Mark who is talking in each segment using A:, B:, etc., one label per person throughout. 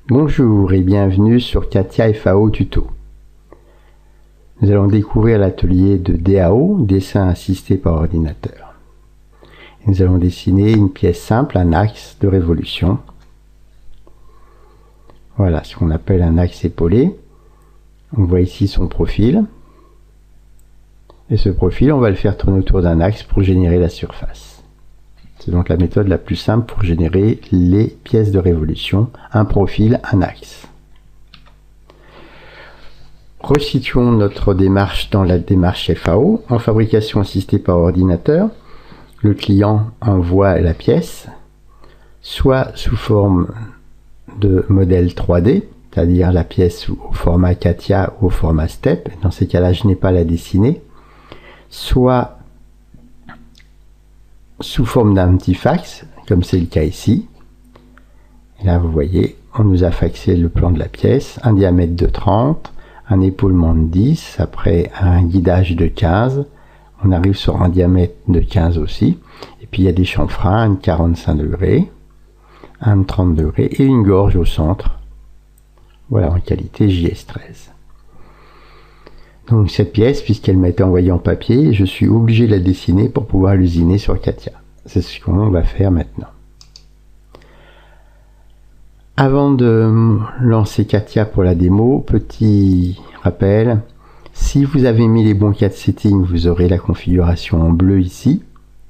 A: Bonjour et bienvenue sur CATIA FAO Tuto. Nous allons découvrir l'atelier de DAO, dessin assisté par ordinateur. Nous allons dessiner une pièce simple, un axe de révolution. Voilà ce qu'on appelle un axe épaulé. On voit ici son profil. Et ce profil, on va le faire tourner autour d'un axe pour générer la surface. C'est donc la méthode la plus simple pour générer les pièces de révolution, un profil, un axe. Resituons notre démarche dans la démarche FAO. En fabrication assistée par ordinateur, le client envoie la pièce, soit sous forme de modèle 3D, c'est-à-dire la pièce au format CATIA ou au format STEP, dans ces cas-là je n'ai pas à la dessiner, soit sous forme d'un petit fax, comme c'est le cas ici. Et là, vous voyez, on nous a faxé le plan de la pièce, un diamètre de 30, un épaulement de 10, après un guidage de 15, on arrive sur un diamètre de 15 aussi, et puis il y a des chanfreins, un de 45 degrés, un de 30 degrés, et une gorge au centre, voilà, en qualité JS13. Donc cette pièce, puisqu'elle m'a été envoyée en papier, je suis obligé de la dessiner pour pouvoir l'usiner sur CATIA. C'est ce qu'on va faire maintenant. Avant de lancer CATIA pour la démo, petit rappel, si vous avez mis les bons cas de setting, vous aurez la configuration en bleu ici,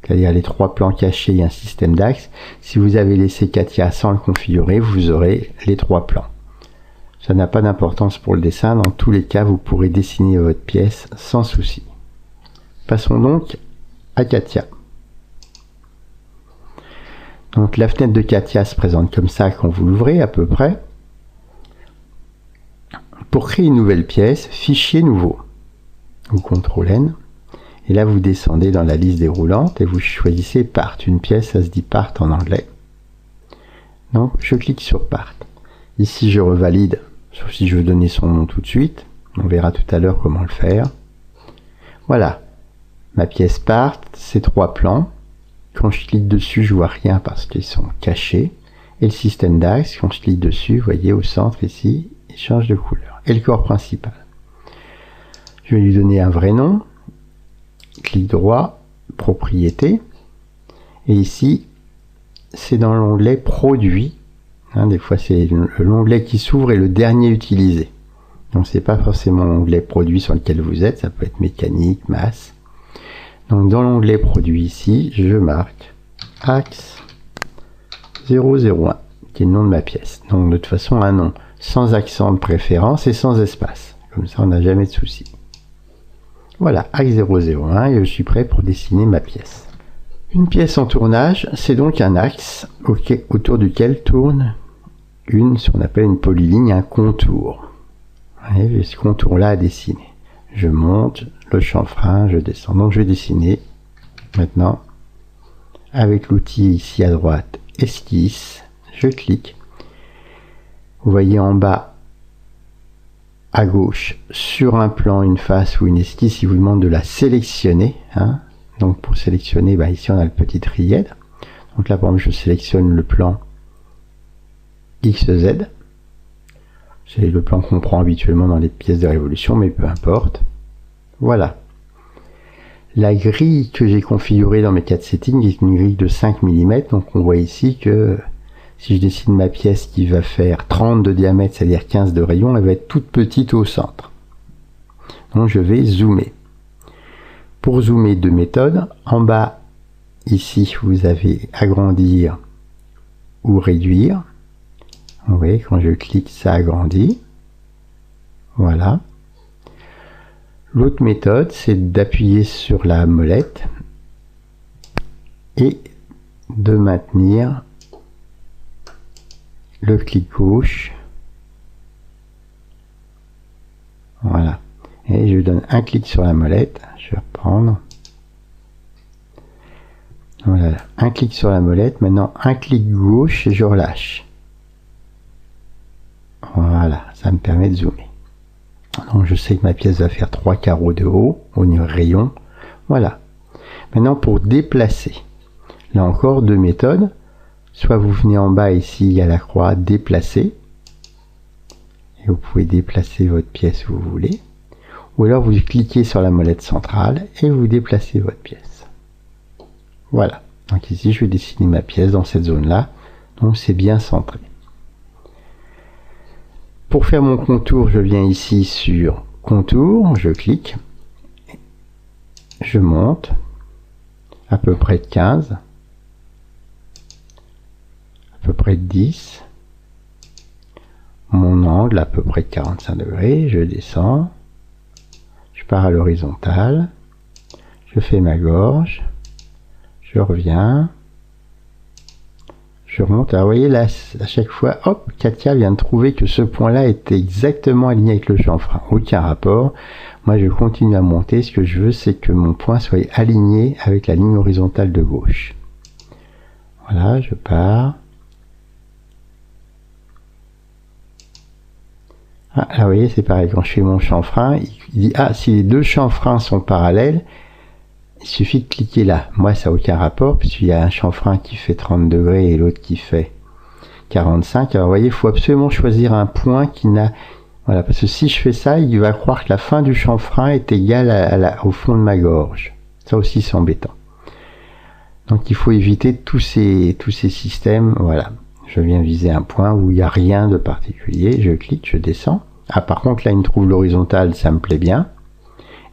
A: c'est-à-dire les 3 plans cachés et un système d'axes. Si vous avez laissé CATIA sans le configurer, vous aurez les 3 plans. Ça n'a pas d'importance pour le dessin, dans tous les cas vous pourrez dessiner votre pièce sans souci. Passons donc à CATIA. Donc la fenêtre de CATIA se présente comme ça quand vous l'ouvrez à peu près. Pour créer une nouvelle pièce, fichier nouveau, ou CTRL N, et là vous descendez dans la liste déroulante et vous choisissez Part, une pièce ça se dit Part en anglais. Donc je clique sur Part. Ici je revalide, sauf si je veux donner son nom tout de suite. On verra tout à l'heure comment le faire. Voilà, ma pièce Part, c'est 3 plans. Quand je clique dessus, je vois rien parce qu'ils sont cachés. Et le système d'axe, quand je clique dessus, vous voyez au centre ici, il change de couleur. Et le corps principal. Je vais lui donner un vrai nom. Clic droit, propriété. Et ici, c'est dans l'onglet Produits. Des fois c'est l'onglet qui s'ouvre et le dernier utilisé. Donc c'est pas forcément l'onglet produit sur lequel vous êtes, ça peut être mécanique, masse. Donc dans l'onglet produit ici, je marque axe 001, qui est le nom de ma pièce. Donc de toute façon un nom sans accent de préférence et sans espace. Comme ça on n'a jamais de souci. Voilà, axe 001 et je suis prêt pour dessiner ma pièce. Une pièce en tournage, c'est donc un axe autour duquel tourne ce qu'on appelle une polyligne, un contour. J'ai ce contour-là à dessiner. Je monte le chanfrein, je descends. Donc je vais dessiner maintenant avec l'outil ici à droite, esquisse, je clique. Vous voyez en bas à gauche, sur un plan, une face ou une esquisse, il vous demande de la sélectionner. Donc pour sélectionner, ici on a le petit trièdre. Donc là par exemple je sélectionne le plan XZ. C'est le plan qu'on prend habituellement dans les pièces de révolution, mais peu importe. Voilà. La grille que j'ai configurée dans mes cas de setting est une grille de 5 mm. Donc on voit ici que si je dessine ma pièce qui va faire 30 de diamètre, c'est-à-dire 15 de rayon, elle va être toute petite au centre. Donc je vais zoomer. Pour zoomer, 2 méthodes. En bas, ici, vous avez agrandir ou réduire. Vous voyez, quand je clique, ça agrandit. Voilà. L'autre méthode, c'est d'appuyer sur la molette et de maintenir le clic gauche. Voilà. Et je donne un clic sur la molette. Je vais reprendre. Voilà, un clic sur la molette. Maintenant, un clic gauche et je relâche. Voilà, ça me permet de zoomer. Donc, je sais que ma pièce va faire 3 carreaux de haut au rayon. Voilà. Maintenant, pour déplacer, là encore, 2 méthodes. Soit vous venez en bas ici, il y a la croix déplacer. vous pouvez déplacer votre pièce où vous voulez. Ou alors vous cliquez sur la molette centrale et vous déplacez votre pièce. Voilà. Donc ici, je vais dessiner ma pièce dans cette zone-là. Donc c'est bien centré. Pour faire mon contour, je viens ici sur contour, je clique, je monte à peu près de 15, à peu près de 10, mon angle à peu près de 45 degrés, je descends, je pars à l'horizontale, je fais ma gorge, je reviens, je remonte. Alors vous voyez là, à chaque fois, hop, Katia vient de trouver que ce point-là était exactement aligné avec le chanfrein. Aucun rapport. Moi, je continue à monter. Ce que je veux, c'est que mon point soit aligné avec la ligne horizontale de gauche. Voilà, je pars. Ah, là, vous voyez, c'est pareil. Quand je fais mon chanfrein, il dit, ah, si les deux chanfreins sont parallèles, il suffit de cliquer là. Moi, ça n'a aucun rapport, puisqu'il y a un chanfrein qui fait 30 degrés et l'autre qui fait 45. Alors, vous voyez, il faut absolument choisir un point qui n'a... Voilà, parce que si je fais ça, il va croire que la fin du chanfrein est égale au fond de ma gorge. Ça aussi, c'est embêtant. Donc, il faut éviter tous ces systèmes. Voilà. Je viens viser un point où il n'y a rien de particulier. Je clique, je descends. Ah, par contre, là, il me trouve l'horizontale, ça me plaît bien.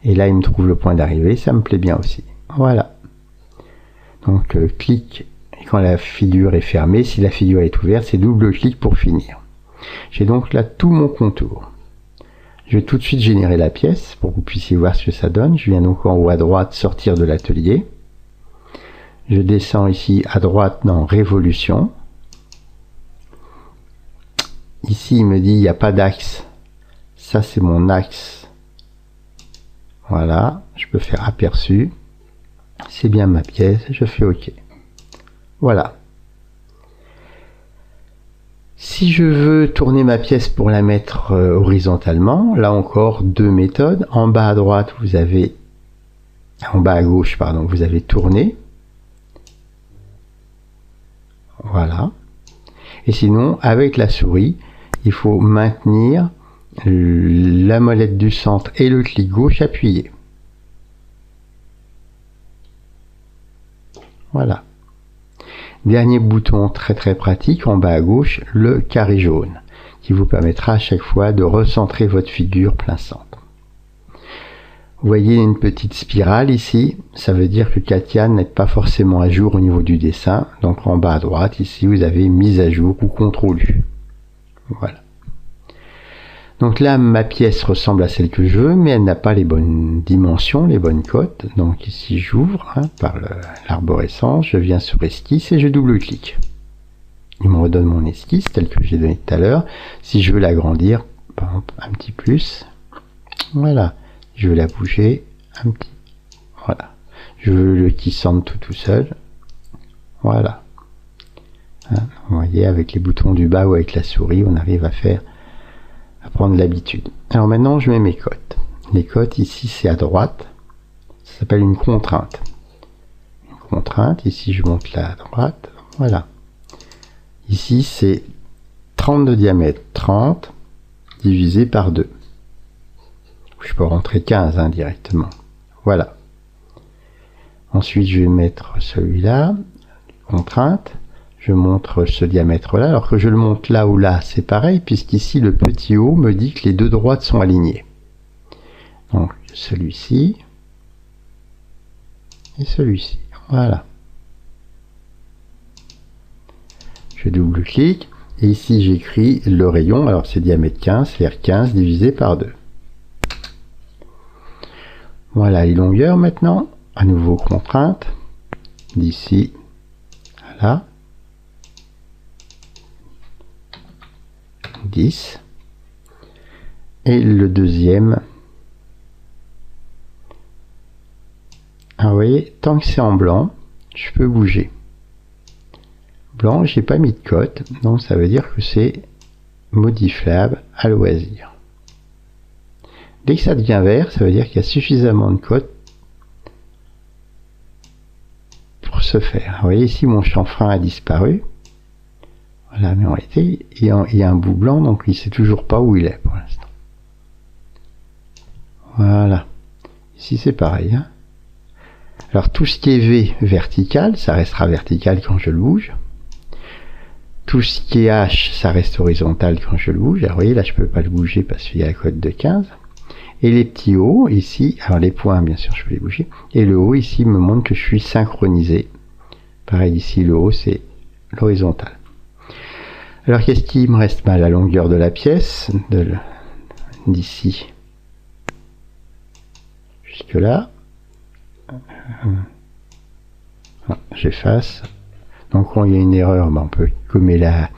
A: Et là, il me trouve le point d'arrivée, ça me plaît bien aussi. Voilà. Donc, clic quand la figure est fermée. Si la figure est ouverte, c'est double-clic pour finir. J'ai donc là tout mon contour. Je vais tout de suite générer la pièce pour que vous puissiez voir ce que ça donne. Je viens donc en haut à droite sortir de l'atelier. Je descends ici à droite dans Révolution. Ici, il me dit il n'y a pas d'axe. Ça, c'est mon axe. Voilà, je peux faire aperçu, c'est bien ma pièce, je fais OK. Voilà. Si je veux tourner ma pièce pour la mettre horizontalement, là encore deux méthodes. En bas à droite, en bas à gauche, pardon, vous avez tourné. Voilà. Et sinon, avec la souris, il faut maintenir la molette du centre et le clic gauche appuyé. Voilà. Dernier bouton très pratique en bas à gauche, le carré jaune, qui vous permettra à chaque fois de recentrer votre figure plein centre. Vous voyez une petite spirale ici, ça veut dire que Katia n'est pas forcément à jour au niveau du dessin. Donc en bas à droite, ici vous avez mise à jour ou CTRL U. Voilà. Donc là, ma pièce ressemble à celle que je veux, mais elle n'a pas les bonnes dimensions, les bonnes cotes. Donc ici, j'ouvre par l'arborescence, je viens sur esquisse et je double-clique. Il me redonne mon esquisse, telle que j'ai donné tout à l'heure. Si je veux l'agrandir, par exemple, un petit plus, voilà. Je veux la bouger, un petit, voilà. Je veux le qui sente tout seul, voilà. Vous voyez, avec les boutons du bas ou avec la souris, on arrive à prendre l'habitude. Alors maintenant, je mets mes cotes. Les cotes, ici, c'est à droite. Ça s'appelle une contrainte. Une contrainte, ici, je monte là à droite. Voilà. Ici, c'est 30 de diamètre. 30 divisé par 2. Je peux rentrer 15 directement. Voilà. Ensuite, je vais mettre celui-là. Contrainte. Je montre ce diamètre-là, alors que je le monte là ou là, c'est pareil, puisqu'ici, le petit O me dit que les deux droites sont alignées. Donc, celui-ci et celui-ci. Voilà. Je double-clique, et ici, j'écris le rayon, alors c'est diamètre 15, c'est-à-dire 15 divisé par 2. Voilà les longueurs maintenant. À nouveau, contrainte. D'ici à là. 10 et le deuxième, vous voyez, tant que c'est en blanc, je peux bouger. Blanc, j'ai pas mis de cote, donc ça veut dire que c'est modifiable à loisir. Dès que ça devient vert, ça veut dire qu'il y a suffisamment de cote pour se faire. Vous voyez ici, mon chanfrein a disparu. Voilà, mais en réalité, il y a un bout blanc, donc il ne sait toujours pas où il est pour l'instant. Voilà. Ici, c'est pareil. Hein. Alors, tout ce qui est V vertical, ça restera vertical quand je le bouge. Tout ce qui est H, ça reste horizontal quand je le bouge. Alors, vous voyez, là, je ne peux pas le bouger parce qu'il y a la cote de 15. Et les petits O, ici, alors les points, bien sûr, je peux les bouger. Et le haut, ici, me montre que je suis synchronisé. Pareil, ici, le haut, c'est l'horizontal. Alors, qu'est-ce qui me reste? La longueur de la pièce, d'ici jusque là. J'efface. Donc, quand il y a une erreur, on peut gommer la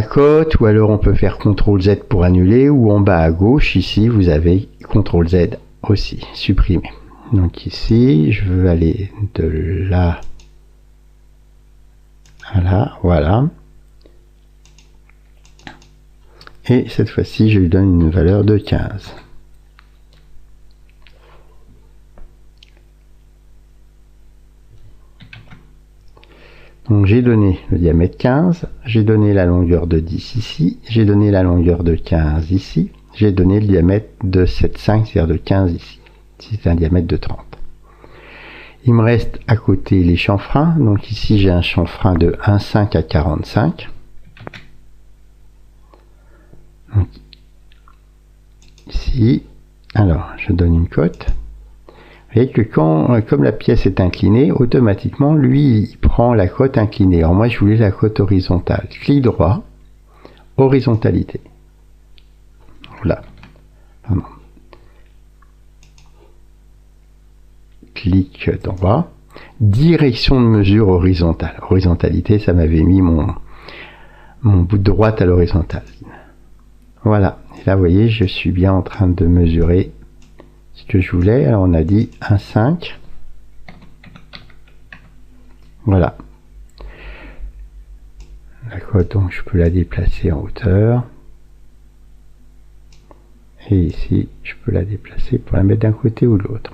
A: cote, ou alors on peut faire CTRL Z pour annuler, ou en bas à gauche, ici, vous avez CTRL Z aussi, supprimer. Donc ici, je veux aller de là à là, voilà. Et cette fois-ci, je lui donne une valeur de 15. Donc j'ai donné le diamètre 15, j'ai donné la longueur de 10 ici, j'ai donné la longueur de 15 ici, j'ai donné le diamètre de 7,5, c'est-à-dire de 15 ici. C'est un diamètre de 30. Il me reste à côté les chanfreins. Donc ici j'ai un chanfrein de 1,5 à 45. Donc, ici, alors je donne une cote. Vous voyez que comme la pièce est inclinée, automatiquement, lui, il prend la cote inclinée. Alors moi, je voulais la cote horizontale. Clic droit, horizontalité. Voilà. Pardon. Clic droit, direction de mesure horizontale. Horizontalité, ça m'avait mis mon bout de droite à l'horizontale. Voilà. Et là, vous voyez, je suis bien en train de mesurer ce que je voulais. Alors on a dit 1,5. Voilà. La cote, donc je peux la déplacer en hauteur. Et ici, je peux la déplacer pour la mettre d'un côté ou de l'autre.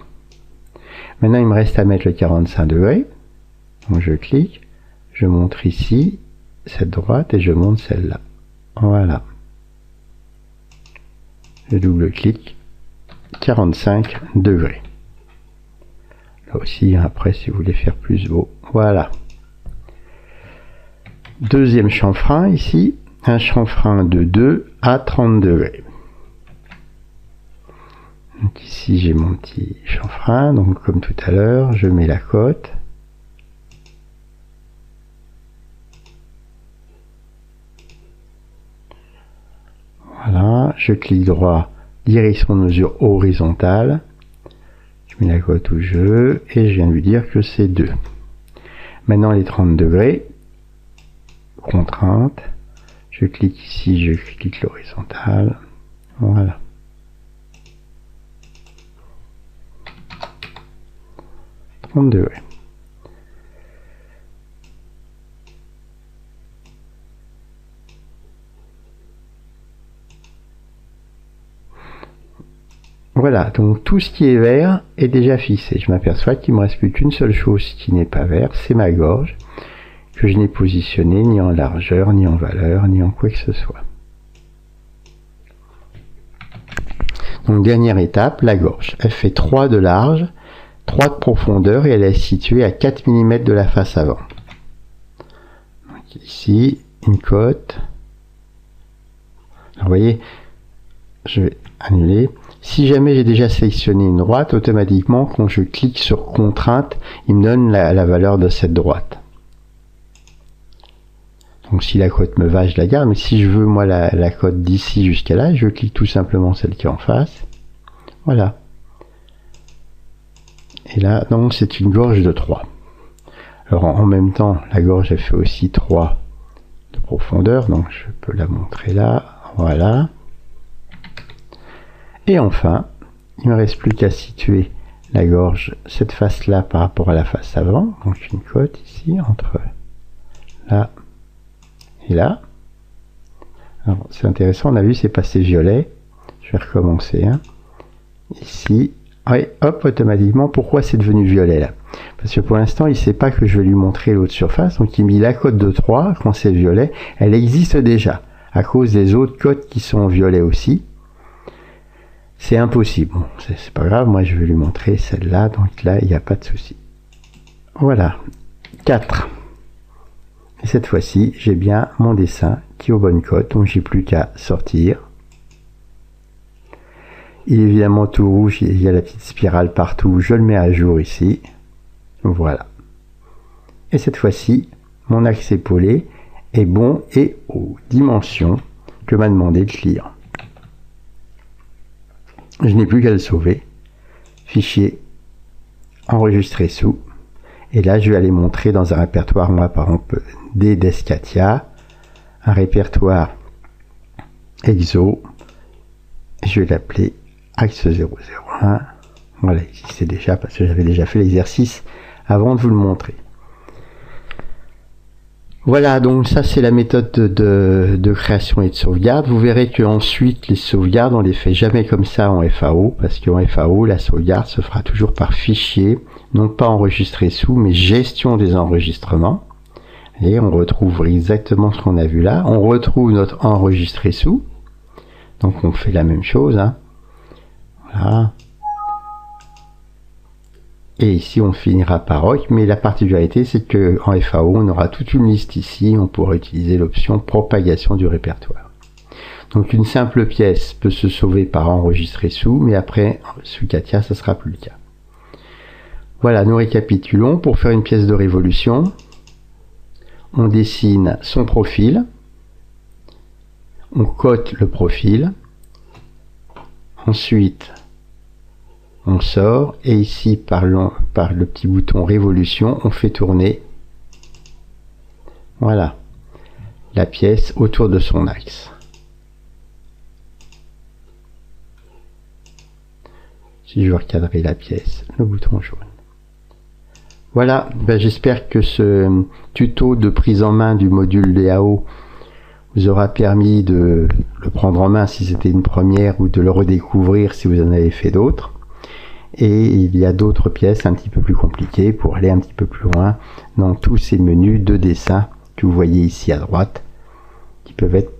A: Maintenant, il me reste à mettre le 45 degrés. Donc je clique, je montre ici cette droite et je monte celle-là. Voilà. Je double-clique. 45 degrés. Là aussi, après, si vous voulez faire plus beau. Voilà. Deuxième chanfrein ici. Un chanfrein de 2 à 30 degrés. Donc ici, j'ai mon petit chanfrein. Donc, comme tout à l'heure, je mets la cote. Voilà. Je clique droit. Direction de mesure horizontale, je mets la cote où je veux et je viens de lui dire que c'est 2. Maintenant les 30 degrés, contrainte, je clique ici, je clique l'horizontale, voilà. « 30 degrés. Voilà, donc tout ce qui est vert est déjà fixé. Je m'aperçois qu'il ne me reste plus qu'une seule chose qui n'est pas vert, c'est ma gorge, que je n'ai positionnée ni en largeur, ni en valeur, ni en quoi que ce soit. Donc dernière étape, la gorge. Elle fait 3 de large, 3 de profondeur et elle est située à 4 mm de la face avant. Donc ici, une cote. Alors vous voyez, je vais annuler. Si jamais j'ai déjà sélectionné une droite, automatiquement, quand je clique sur contrainte, il me donne la valeur de cette droite. Donc si la cote me va, je la garde. Mais si je veux, moi, la cote d'ici jusqu'à là, je clique tout simplement celle qui est en face. Voilà. Et là, donc, c'est une gorge de 3. Alors, en même temps, la gorge, elle fait aussi 3 de profondeur. Donc, je peux la montrer là. Voilà. Et enfin, il ne me reste plus qu'à situer la gorge, cette face-là par rapport à la face avant. Donc une cote ici entre là et là. Alors c'est intéressant, on a vu c'est passé violet. Je vais recommencer. Hein. Ici, oui, hop, automatiquement, pourquoi c'est devenu violet là? Parce que pour l'instant, il ne sait pas que je vais lui montrer l'autre surface. Donc il met la cote de 3, quand c'est violet, elle existe déjà, à cause des autres cotes qui sont violets aussi. C'est impossible. Bon, c'est pas grave, moi je vais lui montrer celle-là, donc là, il n'y a pas de souci. Voilà, 4. Et cette fois-ci, j'ai bien mon dessin qui est aux bonnes cotes, donc j'ai plus qu'à sortir. Il est évidemment tout rouge, il y a la petite spirale partout, je le mets à jour ici. Voilà. Et cette fois-ci, mon axe épaulé est bon et aux dimensions que m'a demandé le client. Je n'ai plus qu'à le sauver. Fichier, enregistrer sous. Et là, je vais aller montrer dans un répertoire, moi par exemple, des Descatia, un répertoire EXO. Je vais l'appeler axe 001. Voilà, il existait déjà parce que j'avais déjà fait l'exercice avant de vous le montrer. Voilà, donc ça c'est la méthode de création et de sauvegarde. Vous verrez que ensuite les sauvegardes, on les fait jamais comme ça en FAO, parce qu'en FAO, la sauvegarde se fera toujours par fichier, non pas enregistré sous, mais gestion des enregistrements. Et on retrouve exactement ce qu'on a vu là. On retrouve notre enregistré sous. Donc on fait la même chose. Hein. Voilà. Et ici, on finira par OC, mais la particularité, c'est que en FAO, on aura toute une liste ici. On pourra utiliser l'option propagation du répertoire. Donc, une simple pièce peut se sauver par enregistrer sous, mais après, sous CATIA, ça sera plus le cas. Voilà, nous récapitulons. Pour faire une pièce de révolution, on dessine son profil, on cote le profil, ensuite, on sort et ici par le petit bouton révolution on fait tourner voilà la pièce autour de son axe. Si je veux recadrer la pièce, le bouton jaune. Voilà, j'espère que ce tuto de prise en main du module DAO vous aura permis de le prendre en main si c'était une première ou de le redécouvrir si vous en avez fait d'autres. Et il y a d'autres pièces un petit peu plus compliquées pour aller un petit peu plus loin dans tous ces menus de dessin que vous voyez ici à droite, qui peuvent être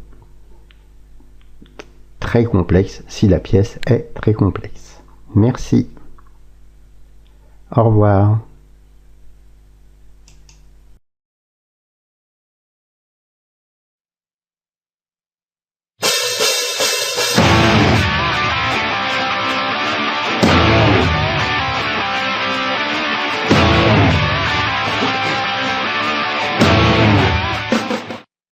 A: très complexes si la pièce est très complexe. Merci. Au revoir.